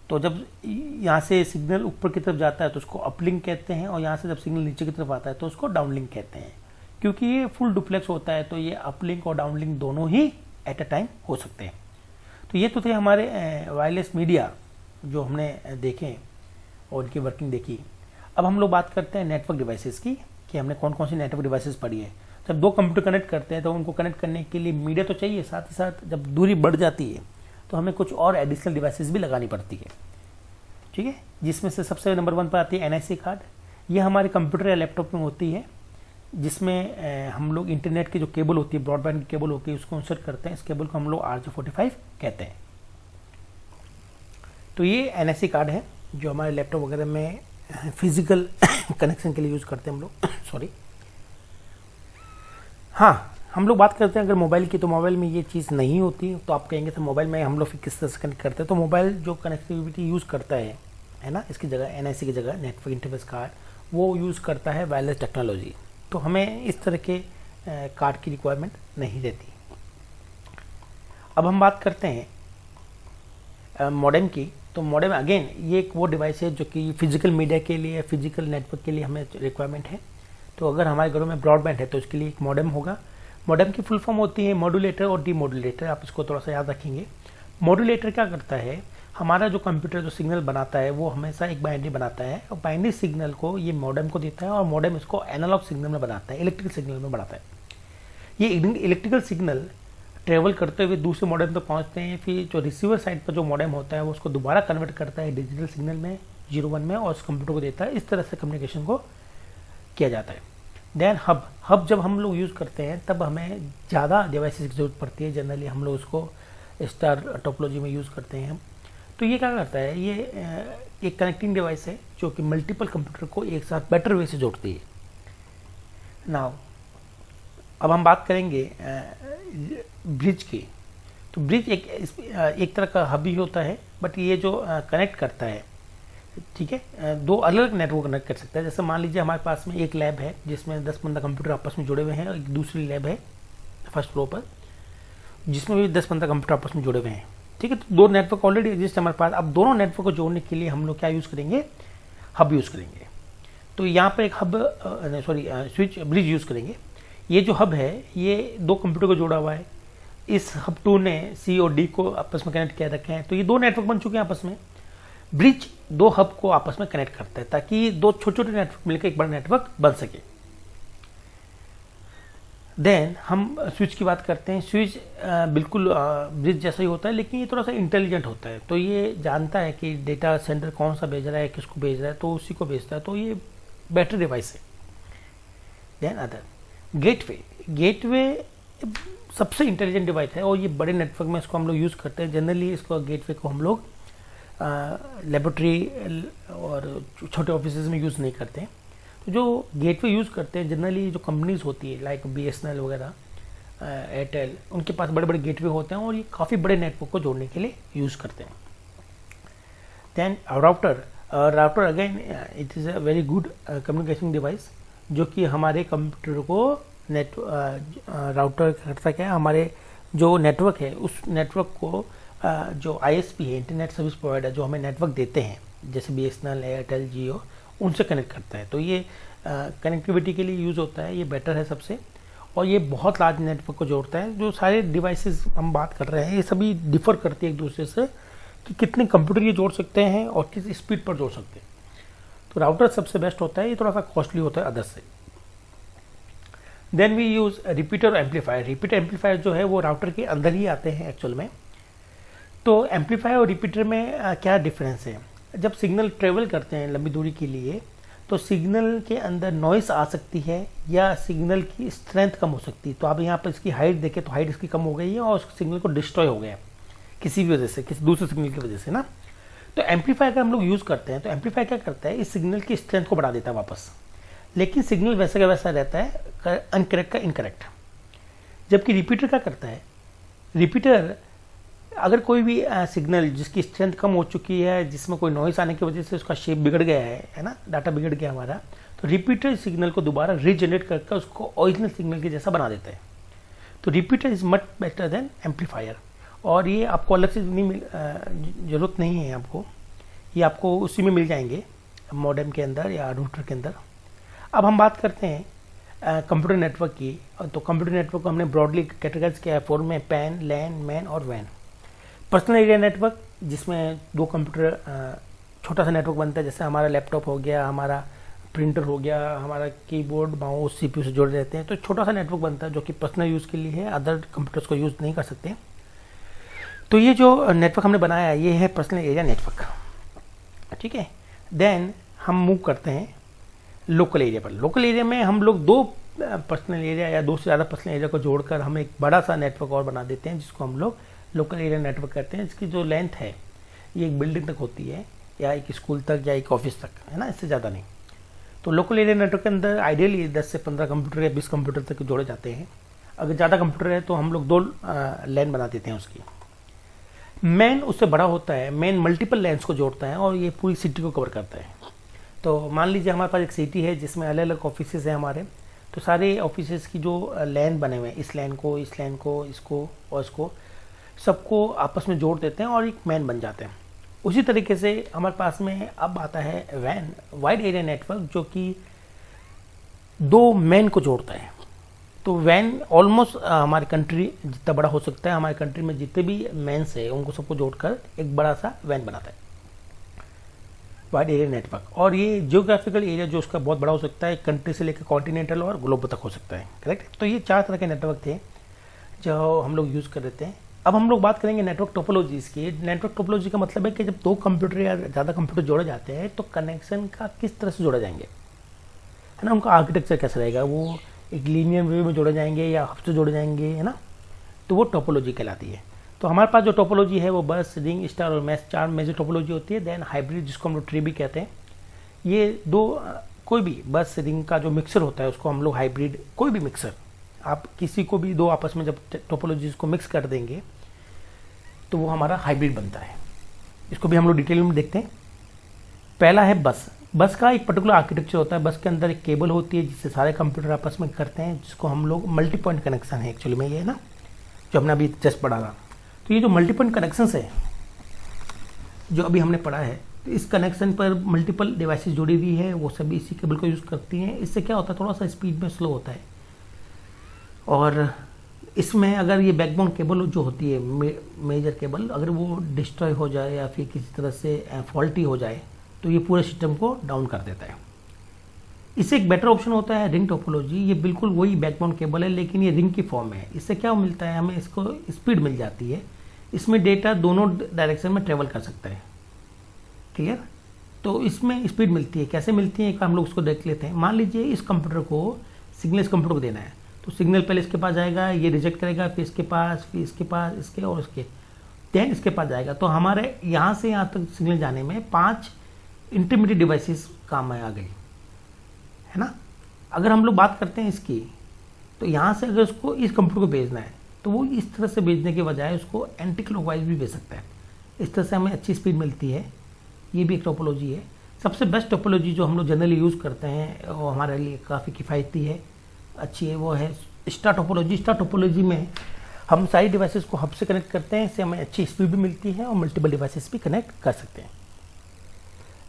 तो जब यहाँ से सिग्नल ऊपर की तरफ जाता है तो उसको अपलिंक कहते हैं, और यहाँ से जब सिग्नल नीचे की तरफ आता है तो उसको डाउनलिंक कहते हैं। क्योंकि ये फुल डुप्लेक्स होता है, तो ये अपलिंक और डाउनलिंक दोनों ही एट अ टाइम हो सकते हैं। तो ये तो थे हमारे वायरलेस मीडिया जो हमने देखे और उनकी वर्किंग देखी। अब हम लोग बात करते हैं नेटवर्क डिवाइसेस की, कि हमने कौन कौन सी नेटवर्क डिवाइसेस पढ़ी है। जब दो कंप्यूटर कनेक्ट करते हैं तो उनको कनेक्ट करने के लिए मीडिया तो चाहिए, साथ ही साथ जब दूरी बढ़ जाती है तो हमें कुछ और एडिशनल डिवाइसेस भी लगानी पड़ती है, ठीक है। जिसमें से सबसे नंबर 1 पर आती है एनआईसी कार्ड। ये हमारे कंप्यूटर या लैपटॉप में होती है, जिसमें हम लोग इंटरनेट की जो केबल होती है, ब्रॉडबैंड की केबल होती है, उसको इंसर्ट करते हैं। इस केबल को हम लोग RJ45 कहते हैं। तो ये एनआईसी कार्ड है जो हमारे लैपटॉप वगैरह में फिजिकल कनेक्शन के लिए यूज़ करते हैं हम लोग। सॉरी, हाँ, हम लोग बात करते हैं अगर मोबाइल की, तो मोबाइल में ये चीज़ नहीं होती। तो आप कहेंगे तो मोबाइल में हम लोग फिर किस तरह से कनेक्ट करते हैं। तो मोबाइल जो कनेक्टिविटी यूज़ करता है ना, इसकी जगह एनआईसी की जगह नेटवर्क इंटरफेस कार्ड वो यूज़ करता है वायरलेस टेक्नोलॉजी। तो हमें इस तरह के कार्ड की रिक्वायरमेंट नहीं रहती। अब हम बात करते हैं मॉडेम की। तो मॉडेम अगेन ये एक वो डिवाइस है जो कि फिजिकल मीडिया के लिए, फिजिकल नेटवर्क के लिए हमें रिक्वायरमेंट है। तो अगर हमारे घरों में ब्रॉडबैंड है तो उसके लिए एक मॉडेम होगा। मॉडेम की फुल फॉर्म होती है मॉड्यूलेटर और डीमॉड्यूलेटर। आप इसको थोड़ा सा याद रखेंगे। मॉड्यूलेटर क्या करता है, हमारा जो कंप्यूटर जो सिग्नल बनाता है वो हमेशा एक बाइनरी बनाता है, और बाइनरी सिग्नल को ये मॉडेम को देता है, और मॉडेम इसको एनालॉग सिग्नल में बनाता है, इलेक्ट्रिकल सिग्नल में बनाता है। ये इलेक्ट्रिकल सिग्नल ट्रेवल करते हुए दूसरे मॉडेम तक पहुंचते हैं। फिर जो रिसीवर साइड पर जो मॉडेम होता है वो उसको दोबारा कन्वर्ट करता है डिजिटल सिग्नल में 01 में, और उस कंप्यूटर को देता है। इस तरह से कम्युनिकेशन को किया जाता है। देन हब जब हम लोग यूज़ करते हैं तब हमें ज़्यादा डिवाइसेस की जरूरत पड़ती है। जनरली हम लोग उसको स्टार टोपोलॉजी में यूज़ करते हैं हम। तो ये क्या करता है, ये एक कनेक्टिंग डिवाइस है जो कि मल्टीपल कंप्यूटर को एक साथ बेटर वे से जोड़ती है। नाउ अब हम बात करेंगे ब्रिज की। तो ब्रिज एक तरह का हब ही होता है, बट ये जो कनेक्ट करता है, ठीक है, दो अलग अलग नेटवर्क कनेक्ट कर सकता है। जैसे मान लीजिए हमारे पास में एक लैब है जिसमें 10-15 कंप्यूटर आपस में जुड़े हुए हैं, और एक दूसरी लैब है फर्स्ट फ्लोर पर जिसमें भी 10-15 कंप्यूटर आपस में जुड़े हुए हैं, ठीक है। तो दो नेटवर्क ऑलरेडी एग्जिस्ट हमारे पास। अब दोनों नेटवर्क को जोड़ने के लिए हम लोग क्या यूज़ करेंगे, हब यूज़ करेंगे। तो यहाँ पर एक हब स्विच ब्रिज यूज़ करेंगे। ये जो हब है ये दो कंप्यूटर को जोड़ा हुआ है। इस हब 2 ने सी और डी को आपस में कनेक्ट किया रखे हैं, तो ये दो नेटवर्क बन चुके हैं आपस में। ब्रिज दो हब को आपस में कनेक्ट करता है ताकि दो छोटे छोटे नेटवर्क मिलकर एक बड़ा नेटवर्क बन सके। देन हम स्विच की बात करते हैं। स्विच बिल्कुल ब्रिज जैसा ही होता है, लेकिन ये थोड़ा सा इंटेलिजेंट होता है। तो ये जानता है कि डेटा सेंटर कौन सा भेज रहा है, किसको भेज रहा है, तो उसी को भेजता है। तो ये बेटर डिवाइस है। देन अदर गेटवे सबसे इंटेलिजेंट डिवाइस है, और ये बड़े नेटवर्क में इसको हम लोग यूज़ करते हैं। जनरली इसको गेटवे को हम लोग लेबोरेटरी और छोटे ऑफिसेज में यूज़ नहीं करते हैं। तो जो गेटवे यूज़ करते हैं जनरली जो कंपनीज होती है लाइक BSNL वगैरह, एयरटेल, उनके पास बड़े बड़े गेटवे होते हैं और ये काफ़ी बड़े नेटवर्क को जोड़ने के लिए यूज़ करते हैं। Then router again it is a very good communication device, जो कि हमारे कंप्यूटर को राउटर करता क्या है, हमारे जो नेटवर्क है उस नेटवर्क को जो ISP है, इंटरनेट सर्विस प्रोवाइडर, जो हमें नेटवर्क देते हैं जैसे BSNL, एयरटेल, जियो, उनसे कनेक्ट करता है। तो ये कनेक्टिविटी के लिए यूज़ होता है, ये बेटर है सबसे। और ये बहुत लार्ज नेटवर्क को जोड़ता है। जो सारे डिवाइसेस हम बात कर रहे हैं ये सभी डिफर करती है एक दूसरे से कि कितने कंप्यूटर ये जोड़ सकते हैं और किस स्पीड पर जोड़ सकते हैं। तो राउटर सबसे बेस्ट होता है, ये थोड़ा सा कॉस्टली होता है अदर्स से। देन वी यूज़ रिपीटर और एम्पलीफायर। रिपीटर एम्पलीफायर जो है वो राउटर के अंदर ही आते हैं एक्चुअल में। तो एम्पलीफायर और रिपीटर में क्या डिफरेंस है, जब सिग्नल ट्रेवल करते हैं लंबी दूरी के लिए तो सिग्नल के अंदर नॉइस आ सकती है या सिग्नल की स्ट्रेंथ कम हो सकती है। तो आप यहाँ पर इसकी हाइट देखें तो हाइट इसकी कम हो गई है और उस सिग्नल को डिस्ट्रॉय हो गया किसी भी वजह से, किसी दूसरे सिग्नल की वजह से ना। तो एम्पलीफायर का हम लोग यूज़ करते हैं, तो एम्पलीफायर क्या करता है, इस सिग्नल की स्ट्रेंथ को बढ़ा देता है वापस, लेकिन सिग्नल वैसा का वैसा रहता है, अनकरेक्ट का इनकरेक्ट। जबकि रिपीटर क्या करता है, रिपीटर अगर कोई भी सिग्नल जिसकी स्ट्रेंथ कम हो चुकी है, जिसमें कोई नॉइस आने की वजह से उसका शेप बिगड़ गया है ना, डाटा बिगड़ गया हमारा, तो रिपीटर सिग्नल को दोबारा रीजनरेट करके उसको ओरिजिनल सिग्नल के जैसा बना देता है। तो repeater is much better than amplifier. और ये आपको अलग से ज़रूरत नहीं है आपको, ये आपको उसी में मिल जाएंगे मॉडेम के अंदर या रूटर के अंदर। अब हम बात करते हैं कंप्यूटर नेटवर्क की। तो कंप्यूटर नेटवर्क को हमने ब्रॉडली कैटेगराइज किया है 4 में, पैन, लैन, मैन और वैन। पर्सनल एरिया नेटवर्क जिसमें दो कंप्यूटर छोटा सा नेटवर्क बनता है, जैसे हमारा लैपटॉप हो गया, हमारा प्रिंटर हो गया, हमारा कीबोर्ड, माउस, CPU से जुड़े रहते हैं, तो छोटा सा नेटवर्क बनता है जो कि पर्सनल यूज़ के लिए है, अदर कंप्यूटर्स को यूज़ नहीं कर सकते। तो ये जो नेटवर्क हमने बनाया है ये है पर्सनल एरिया नेटवर्क, ठीक है। देन हम मूव करते हैं लोकल एरिया पर। लोकल एरिया में हम लोग दो पर्सनल एरिया या दो से ज़्यादा पर्सनल एरिया को जोड़कर हम एक बड़ा सा नेटवर्क और बना देते हैं, जिसको हम लोग लोकल एरिया नेटवर्क कहते हैं। इसकी जो लेंथ है ये एक बिल्डिंग तक होती है, या एक स्कूल तक या एक ऑफिस तक, है ना, इससे ज़्यादा नहीं। तो लोकल एरिया नेटवर्क के अंदर आइडियली 10 से 15 कंप्यूटर या 20 कंप्यूटर तक जोड़े जाते हैं। अगर ज़्यादा कंप्यूटर है तो हम लोग 2 लैन बना देते हैं उसकी। मैन उससे बड़ा होता है, मैन मल्टीपल लैंस को जोड़ता है और ये पूरी सिटी को कवर करता है। तो मान लीजिए हमारे पास एक सिटी है जिसमें अलग अलग ऑफिसेज हैं हमारे, तो सारे ऑफिसेज की जो लैन बने हुए हैं, इस लैन को, इस लैन को, इसको और इसको, सबको आपस में जोड़ देते हैं और एक मैन बन जाते हैं। उसी तरीके से हमारे पास में अब आता है वैन, वाइड एरिया नेटवर्क, जो कि 2 मैन को जोड़ता है। तो वैन ऑलमोस्ट हमारी कंट्री जितना बड़ा हो सकता है, हमारी कंट्री में जितने भी मैन्स है उनको सबको जोड़कर एक बड़ा सा वैन बनाता है, वाइड एरिया नेटवर्क। और ये जियोग्राफिकल एरिया जो उसका बहुत बड़ा हो सकता है, कंट्री से लेकर कॉन्टिनेंटल और ग्लोबल तक हो सकता है, करेक्ट। तो ये 4 तरह के नेटवर्क थे जो हम लोग यूज़ कर रहे थे। अब हम लोग बात करेंगे नेटवर्क टोपोलॉजीज़ की। नेटवर्क टोपोलॉजी का मतलब है कि जब 2 कंप्यूटर या ज़्यादा कंप्यूटर जोड़े जाते हैं तो कनेक्शन का किस तरह से जोड़े जाएंगे, है ना, उनका आर्किटेक्चर कैसा रहेगा, वो एक लीनियर वे में जोड़े जाएंगे या हब से जोड़े जाएंगे, है ना, तो वो टोपोलॉजी कहलाती है। तो तो हमारे पास जो टोपोलॉजी है वो बस, रिंग, स्टार और मैश 4 मेजर टोपोलॉजी होती है। देन हाइब्रिड, जिसको हम लोग ट्री भी कहते हैं, ये दो कोई भी बस रिंग का जो मिक्सर होता है उसको हम लोग हाइब्रिड, कोई भी मिक्सर आप किसी को भी दो आपस में जब टोपोलॉजीज को मिक्स कर देंगे तो वो हमारा हाइब्रिड बनता है। इसको भी हम लोग डिटेल में देखते हैं। पहला है बस। बस का एक पर्टिकुलर आर्किटेक्चर होता है। बस के अंदर एक केबल होती है जिससे सारे कंप्यूटर आपस में करते हैं, जिसको हम लोग मल्टी पॉइंट कनेक्शन है एक्चुअली में, ये है ना जो हमने अभी जस्ट पढ़ा था। तो ये जो मल्टी पॉइंट कनेक्शन है जो अभी हमने पढ़ा है, तो इस कनेक्शन पर मल्टीपल डिवाइसेस जुड़ी हुई है, वो सभी इसी केबल को यूज़ करती हैं। इससे क्या होता है, थोड़ा सा स्पीड में स्लो होता है। और इसमें अगर ये बैकबोन केबल जो होती है, मेजर केबल, अगर वो डिस्ट्रॉय हो जाए या फिर किसी तरह से फॉल्टी हो जाए तो ये पूरे सिस्टम को डाउन कर देता है। इससे एक बेटर ऑप्शन होता है रिंग टोपोलॉजी। ये बिल्कुल वही बैकबोन केबल है लेकिन ये रिंग की फॉर्म है। इससे क्या मिलता है, हमें इसको स्पीड मिल जाती है। इसमें डेटा दोनों डायरेक्शन में ट्रेवल कर सकता है। क्लियर? तो इसमें स्पीड मिलती है। कैसे मिलती है, एक हम लोग उसको देख लेते हैं। मान लीजिए इस कंप्यूटर को सिग्नल इस कंप्यूटर को देना है, तो सिग्नल पहले इसके पास जाएगा, ये रिजेक्ट करेगा, फिर इसके पास, फिर इसके पास, इसके और इसके, देन इसके पास जाएगा। तो हमारे यहाँ से यहाँ तक सिग्नल जाने में 5 इंटरमीडिएट डिवाइसेस काम में आ गई, है ना। अगर हम लोग बात करते हैं इसकी, तो यहाँ से अगर उसको इस कंप्यूटर को भेजना है तो वो इस तरह से भेजने के बजाय उसको एंटी क्लॉकवाइज भी भेज सकता है। इस तरह से हमें अच्छी स्पीड मिलती है। ये भी एक टोपोलॉजी है। सबसे बेस्ट टोपोलॉजी जो हम लोग जनरली यूज़ करते हैं, वो हमारे लिए काफ़ी किफ़ायती है, अच्छी है, वो है स्टार टोपोलॉजी। स्टार टोपोलॉजी में हम सारी डिवाइसेस को हब से कनेक्ट करते हैं, इससे हमें अच्छी स्पीड भी मिलती है और मल्टीपल डिवाइसेस भी कनेक्ट कर सकते हैं।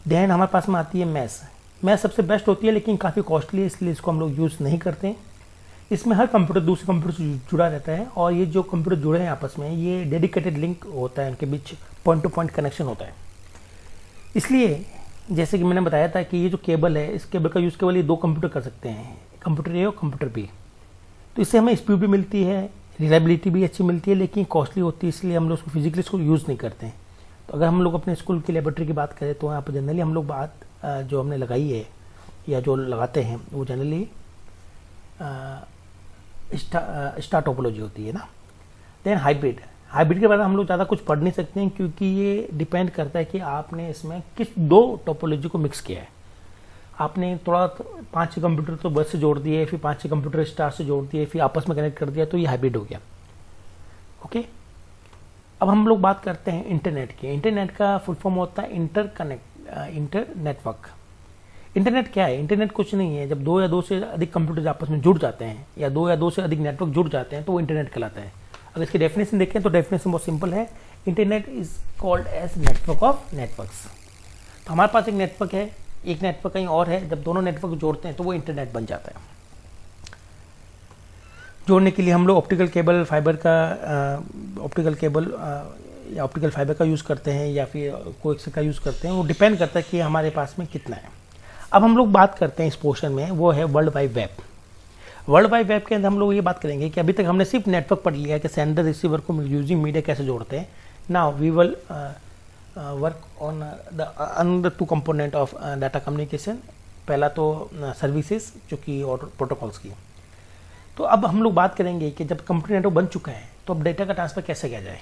देन हमारे पास में आती है मैश। मैश सबसे बेस्ट होती है लेकिन काफ़ी कॉस्टली है, इसलिए इसको हम लोग यूज़ नहीं करते हैं। इसमें हर कंप्यूटर दूसरे कंप्यूटर से जुड़ा रहता है और ये जो कंप्यूटर जुड़े हैं आपस में, ये डेडिकेटेड लिंक होता है, उनके बीच पॉइंट टू पॉइंट कनेक्शन होता है। इसलिए जैसे कि मैंने बताया था कि ये जो केबल है, इस केबल का यूज़ केवल ये 2 कंप्यूटर कर सकते हैं, कंप्यूटर ए और कंप्यूटर बी। तो इससे हमें स्पीड भी मिलती है, रिलायबिलिटी भी अच्छी मिलती है, लेकिन कॉस्टली होती है, इसलिए हम लोग उसको फिजिकली इसको यूज़ नहीं करते हैं। तो अगर हम लोग अपने स्कूल की लेबोरेटरी की बात करें तो यहाँ पर जनरली हम लोग बात जो हमने लगाई है या जो लगाते हैं वो जनरली स्टार टोपोलॉजी होती है ना। Then hybrid. हाइब्रिड के बारे में हम लोग ज़्यादा कुछ पढ़ नहीं सकते हैं क्योंकि ये डिपेंड करता है कि आपने इसमें किस 2 टोपोलॉजी को मिक्स किया है। आपने थोड़ा 5-6 कंप्यूटर तो बस से जोड़ दिए, फिर 5-6 कंप्यूटर स्टार से जोड़ दिए, फिर आपस में कनेक्ट कर दिया, तो ये हाइब्रिड हो गया। ओके, अब हम लोग बात करते हैं इंटरनेट की। इंटरनेट का फुल फॉर्म होता है इंटर नेटवर्क। इंटरनेट क्या है? इंटरनेट कुछ नहीं है, जब 2 या 2 से अधिक कंप्यूटर आपस में जुड़ जाते हैं या 2 या 2 से अधिक नेटवर्क जुड़ जाते हैं तो वो इंटरनेट कहलाता है। अगर इसकी डेफिनेशन देखें तो डेफिनेशन बहुत सिंपल है। Internet is called as network of networks. तो हमारे पास एक नेटवर्क है, एक नेटवर्क कहीं और है, जब दोनों नेटवर्क जोड़ते हैं तो वो इंटरनेट बन जाता है। जोड़ने के लिए हम लोग ऑप्टिकल केबल फाइबर का या ऑप्टिकल फाइबर का यूज़ करते हैं या फिर कोएक्सियल का यूज़ करते हैं, वो डिपेंड करता है कि हमारे पास में कितना है। अब हम लोग बात करते हैं इस पोर्शन में, वो है world wide web. World wide web के अंदर हम लोग ये बात करेंगे कि अभी तक हमने सिर्फ नेटवर्क पढ़ लिया कि सेंडर रिसीवर को यूजिंग मीडिया कैसे जोड़ते हैं। Now we will work on the another 2 component of data communication. पहला तो सर्विसेज जो कि और प्रोटोकॉल्स की। तो अब हम लोग बात करेंगे कि जब कंप्यूटर नेटवर्क बन चुका है तो अब डेटा का ट्रांसफ़र कैसे किया जाए।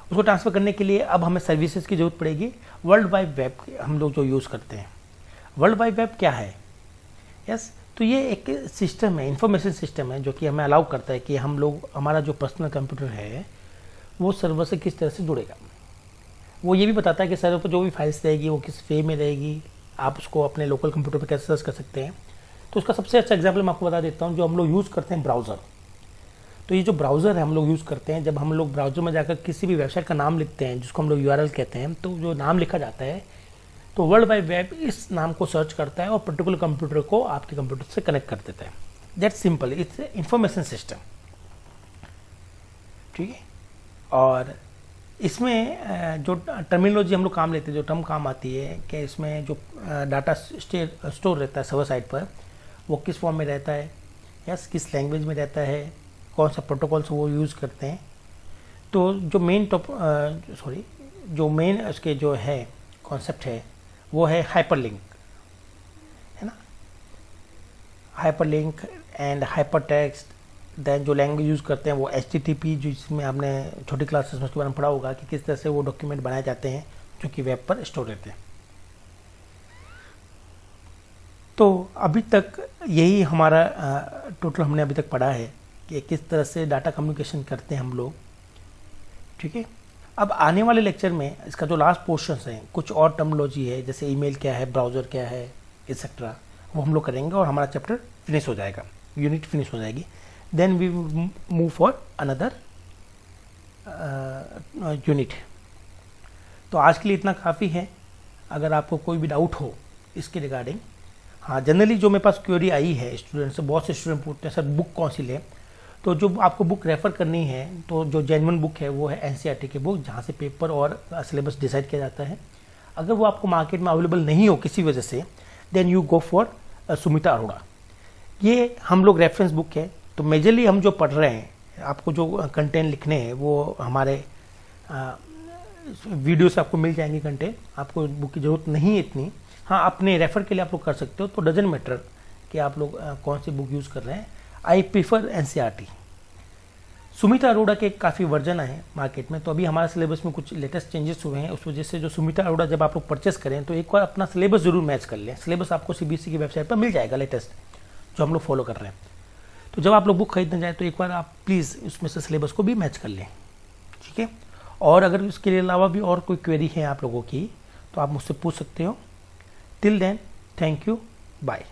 उसको ट्रांसफ़र करने के लिए अब हमें सर्विसेज की जरूरत पड़ेगी। वर्ल्ड वाइड वेब हम लोग जो यूज़ करते हैं, वर्ल्ड वाइड वेब क्या है? यस, तो ये एक सिस्टम है, इंफॉर्मेशन सिस्टम है जो कि हमें अलाउ करता है कि हम लोग, हमारा जो पर्सनल कंप्यूटर है वो सर्वर से किस तरह से जुड़ेगा। वो ये भी बताता है कि सर्वर पर जो भी फाइल्स रहेगी वो किस वे में रहेगी, आप उसको अपने लोकल कंप्यूटर पर कैसे सर्च कर सकते हैं। तो उसका सबसे अच्छा एग्जाम्पल मैं आपको बता देता हूँ, जो हम लोग यूज़ करते हैं ब्राउज़र। तो ये जो ब्राउज़र है हम लोग यूज़ करते हैं, जब हम लोग ब्राउज़र में जाकर किसी भी वेबसाइट का नाम लिखते हैं जिसको हम लोग URL कहते हैं, तो जो नाम लिखा जाता है तो वर्ल्ड वाइड वेब इस नाम को सर्च करता है और पर्टिकुलर कंप्यूटर को आपके कंप्यूटर से कनेक्ट कर देता है। That's simple, it's information system. ठीक है, और इसमें जो टर्मिनोलॉजी हम लोग काम लेते हैं, जो टर्म काम आती है कि इसमें जो डाटा स्टोर रहता है सर्वर साइड पर, वो किस फॉर्म में रहता है, यस किस लैंग्वेज में रहता है, कौन सा प्रोटोकॉल्स वो यूज़ करते हैं। तो जो मेन उसके जो है कॉन्सेप्ट है वो है हाइपरलिंक, है ना। हाइपरलिंक एंड हाइपरटेक्स्ट, देन जो लैंग्वेज यूज़ करते हैं वो HTTP, जिसमें आपने छोटी क्लासेस में उसके बारे में पढ़ा होगा कि किस तरह से वो डॉक्यूमेंट बनाए जाते हैं जो कि वेब पर स्टोर रहते हैं। तो अभी तक यही हमारा टोटल हमने अभी तक पढ़ा है कि किस तरह से डाटा कम्युनिकेशन करते हैं हम लोग, ठीक है। अब आने वाले लेक्चर में इसका जो लास्ट पोर्शन है, कुछ और टर्मिनोलॉजी है, जैसे ईमेल क्या है, ब्राउज़र क्या है, एक्सेट्रा, वो हम लोग करेंगे और हमारा चैप्टर फिनिश हो जाएगा, यूनिट फिनिश हो जाएगी। Then we move for another unit. तो आज के लिए इतना काफ़ी है। अगर आपको कोई भी डाउट हो इसके रिगार्डिंग, हाँ, जनरली जो मेरे पास क्वेरी आई है स्टूडेंट से, बहुत से स्टूडेंट पूछते हैं सर बुक कौन सी लें। तो जो आपको बुक रेफ़र करनी है, तो जो जेन्युइन बुक है वो है NCERT की बुक, जहाँ से पेपर और सिलेबस डिसाइड किया जाता है। अगर वो आपको मार्केट में अवेलेबल नहीं हो किसी वजह से, then you go for Sumita Arora. ये हम लोग रेफरेंस बुक है। तो मेजरली हम जो पढ़ रहे हैं, आपको जो कंटेंट लिखने हैं वो हमारे वीडियो से आपको मिल जाएंगे कंटेंट, आपको बुक की ज़रूरत नहीं है इतनी। हाँ, अपने रेफ़र के लिए आप लोग कर सकते हो, तो डजंट मैटर कि आप लोग कौन सी बुक यूज़ कर रहे हैं। I prefer NCERT। Sumita Arora के काफ़ी वर्जन आए हैं मार्केट में, तो अभी हमारे सिलेबस में कुछ लेटेस्ट चेंजेस हुए हैं। उस वजह से जो सुमिता अरोड़ा जब आप लोग परचेस करें तो एक बार अपना सिलेबस जरूर मैच कर लें। सिलेबस आपको CBSE की वेबसाइट पर मिल जाएगा लेटेस्ट, जो हम लोग फॉलो कर रहे हैं। तो जब आप लोग बुक खरीदने जाए तो एक बार आप प्लीज़ उसमें से सिलेबस को भी मैच कर लें, ठीक है। और अगर इसके अलावा भी और कोई क्वेरी है आप लोगों की तो आप मुझसे पूछ सकते हो। Till then, thank you, bye.